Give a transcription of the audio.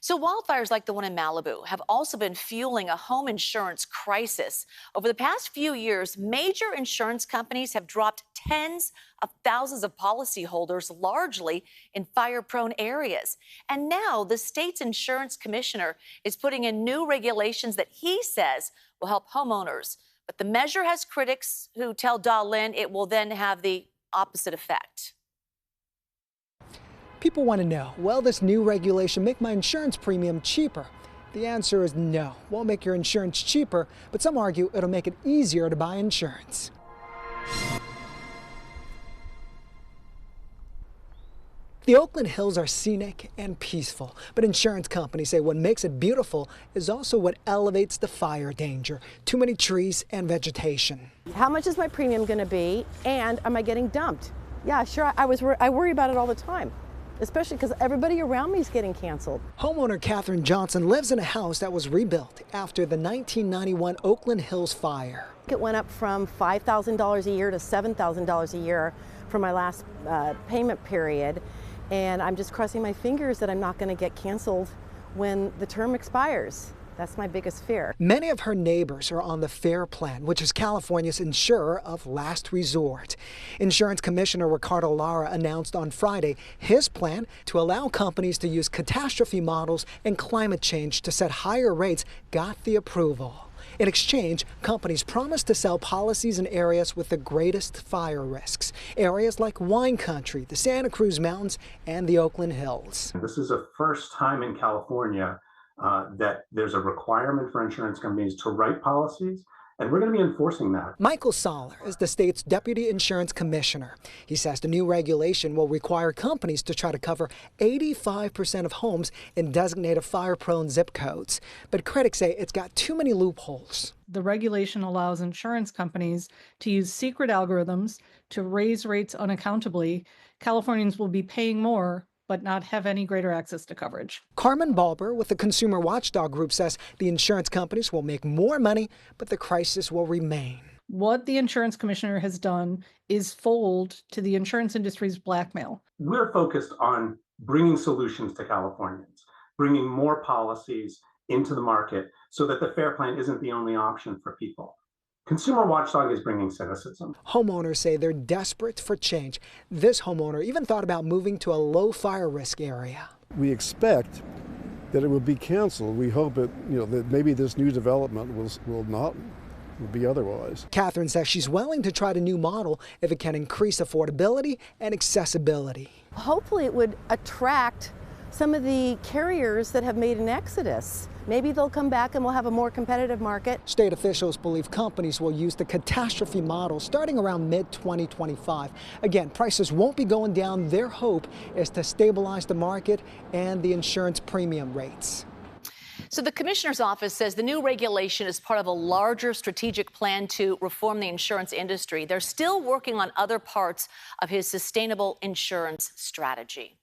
So, wildfires like the one in Malibu have also been fueling a home insurance crisis. Over the past few years, major insurance companies have dropped tens of thousands of policyholders, largely in fire prone areas. And now the state's insurance commissioner is putting in new regulations that he says will help homeowners. But the measure has critics who tell Dahlin it will then have the opposite effect. People want to know, will this new regulation make my insurance premium cheaper? The answer is no. Won't make your insurance cheaper, but some argue it'll make it easier to buy insurance. The Oakland Hills are scenic and peaceful, but insurance companies say what makes it beautiful is also what elevates the fire danger. Too many trees and vegetation. How much is my premium going to be, and am I getting dumped? Yeah, sure, I worry about it all the time, especially because everybody around me is getting canceled. Homeowner Catherine Johnson lives in a house that was rebuilt after the 1991 Oakland Hills fire. It went up from $5,000 a year to $7,000 a year for my last payment period. And I'm just crossing my fingers that I'm not going to get canceled when the term expires. That's my biggest fear. Many of her neighbors are on the FAIR plan, which is California's insurer of last resort. Insurance Commissioner Ricardo Lara announced on Friday his plan to allow companies to use catastrophe models and climate change to set higher rates got the approval. In exchange, companies promised to sell policies in areas with the greatest fire risks, areas like wine country, the Santa Cruz Mountains, and the Oakland Hills. This is the first time in California that there's a requirement for insurance companies to write policies, and we're going to be enforcing that. Michael Soller is the state's deputy insurance commissioner. He says the new regulation will require companies to try to cover 85% of homes in designated fire-prone zip codes. But critics say it's got too many loopholes. The regulation allows insurance companies to use secret algorithms to raise rates unaccountably. Californians will be paying more but not have any greater access to coverage. Carmen Balber with the Consumer Watchdog Group says the insurance companies will make more money, but the crisis will remain. What the insurance commissioner has done is fold to the insurance industry's blackmail. We're focused on bringing solutions to Californians, bringing more policies into the market so that the FAIR plan isn't the only option for people. Consumer Watchdog is bringing cynicism. Homeowners say they're desperate for change. This homeowner even thought about moving to a low fire risk area. We expect that it will be canceled. We hope that maybe this new development will be otherwise. Catherine says she's willing to try the new model if it can increase affordability and accessibility. Hopefully it would attract some of the carriers that have made an exodus. Maybe they'll come back and we'll have a more competitive market. State officials believe companies will use the catastrophe model starting around mid-2025. Again, prices won't be going down. Their hope is to stabilize the market and the insurance premium rates. So the commissioner's office says the new regulation is part of a larger strategic plan to reform the insurance industry. They're still working on other parts of his sustainable insurance strategy.